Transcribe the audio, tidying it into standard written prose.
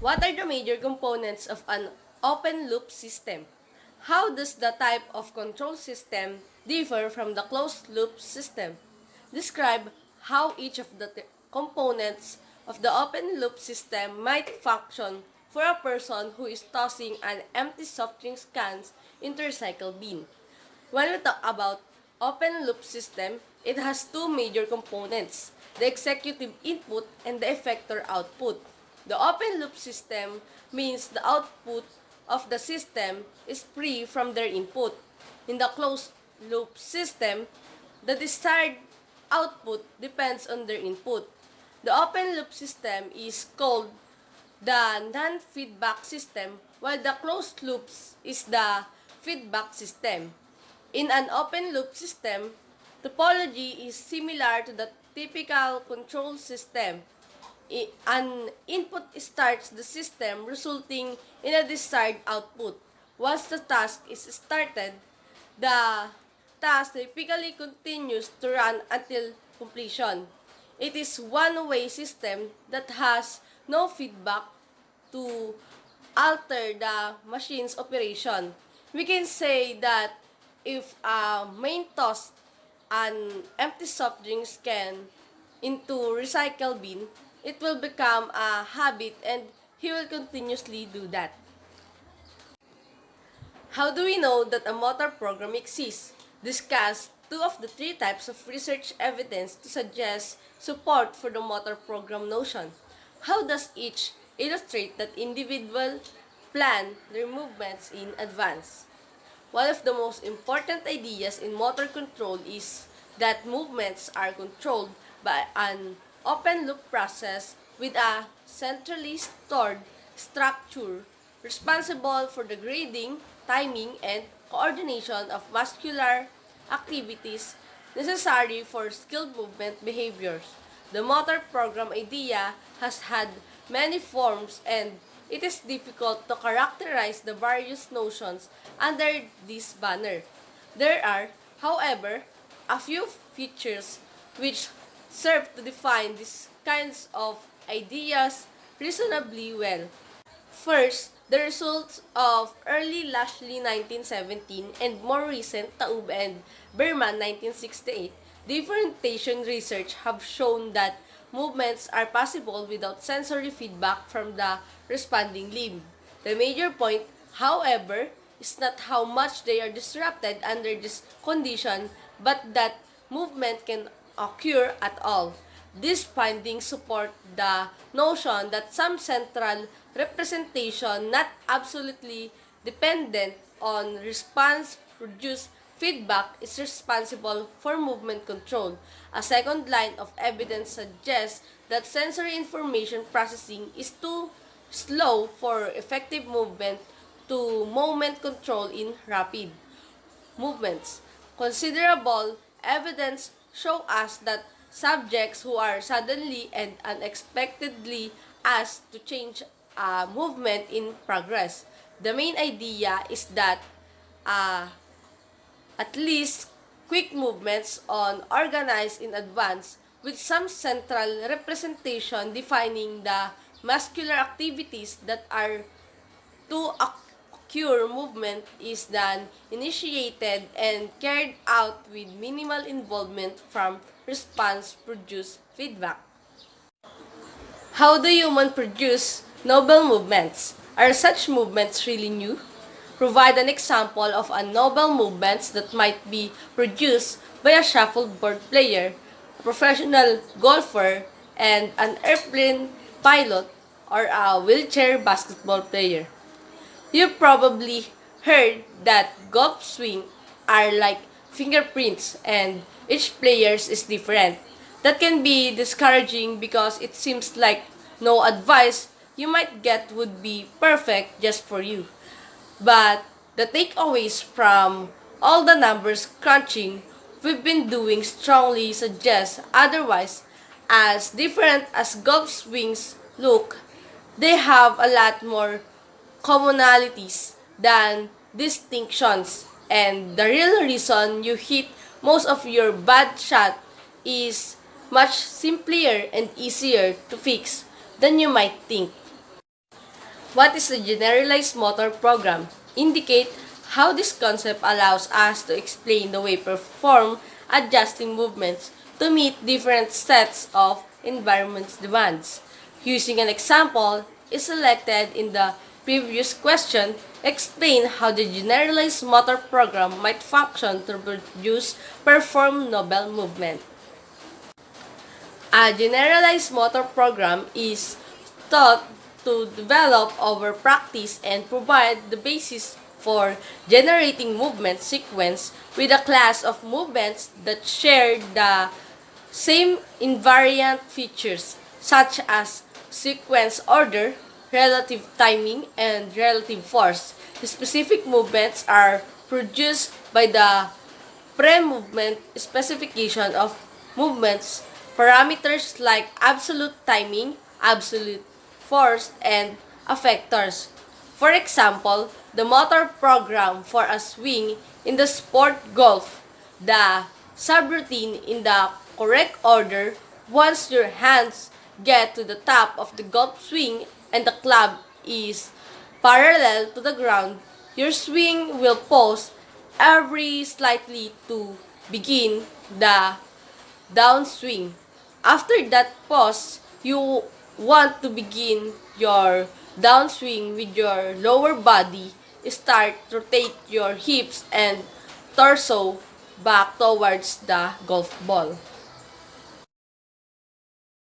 What are the major components of an open-loop system? How does the type of control system differ from the closed-loop system? Describe how each of the components of the open-loop system might function for a person who is tossing an empty soft drink cans into a recycle bin. When we talk about open-loop system, it has two major components, the executive input and the effector output. The open-loop system means the output of the system is free from their input. In the closed-loop system, the desired output depends on their input. The open-loop system is called the non-feedback system, while the closed loops is the feedback system. In an open-loop system, topology is similar to the typical control system. An input starts the system resulting in a desired output. Once the task is started, the task typically continues to run until completion. It is one-way system that has no feedback to alter the machine's operation. We can say that if a main toss an empty soft drinks can into recycle bin, it will become a habit and he will continuously do that. How do we know that a motor program exists? Discuss two of the three types of research evidence to suggest support for the motor program notion. How does each illustrate that individual plan their movements in advance? One of the most important ideas in motor control is that movements are controlled by an open-loop process with a centrally stored structure responsible for the grading, timing, and coordination of muscular activities necessary for skilled movement behaviors. The motor program idea has had many forms and it is difficult to characterize the various notions under this banner. There are, however, a few features which serve to define these kinds of ideas reasonably well. First, the results of early Lashley 1917 and more recent Taub and Berman 1968 differentiation research have shown that movements are possible without sensory feedback from the responding limb. The major point, however, is not how much they are disrupted under this condition, but that movement can occur at all. These findings support the notion that some central representation, not absolutely dependent on response-produced feedback, is responsible for movement control. A second line of evidence suggests that sensory information processing is too slow for effective movement to moment control in rapid movements. Considerable evidence show us that subjects who are suddenly and unexpectedly asked to change a movement in progress. The main idea is that uh, at least quick movements on organized in advance with some central representation defining the muscular activities that are to occur movement is then initiated and carried out with minimal involvement from response-produced feedback. How do humans produce novel movements? Are such movements really new? Provide an example of a novel movements that might be produced by a shuffleboard player, a professional golfer, and an airplane pilot or a wheelchair basketball player. You've probably heard that golf swing are like fingerprints and each player's is different. That can be discouraging because it seems like no advice you might get would be perfect just for you. But the takeaways from all the numbers crunching we've been doing strongly suggest otherwise. As different as golf swings look, they have a lot more commonalities than distinctions. And the real reason you hit most of your bad shot is much simpler and easier to fix than you might think. What is the generalized motor program? Indicate how this concept allows us to explain the way perform adjusting movements to meet different sets of environment's demands. Using an example is selected in the previous question, explain how the generalized motor program might function to produce perform novel movement. A generalized motor program is thought to develop over practice and provide the basis for generating movement sequence with a class of movements that share the same invariant features such as sequence order, relative timing, and relative force. The specific movements are produced by the pre-movement specification of movements, parameters like absolute timing, absolute force, and effectors. For example, the motor program for a swing in the sport golf, the subroutine in the correct order once your hands get to the top of the golf swing and the club is parallel to the ground, your swing will pause every slightly to begin the downswing. After that pause, you want to begin your downswing with your lower body. Start rotate your hips and torso back towards the golf ball.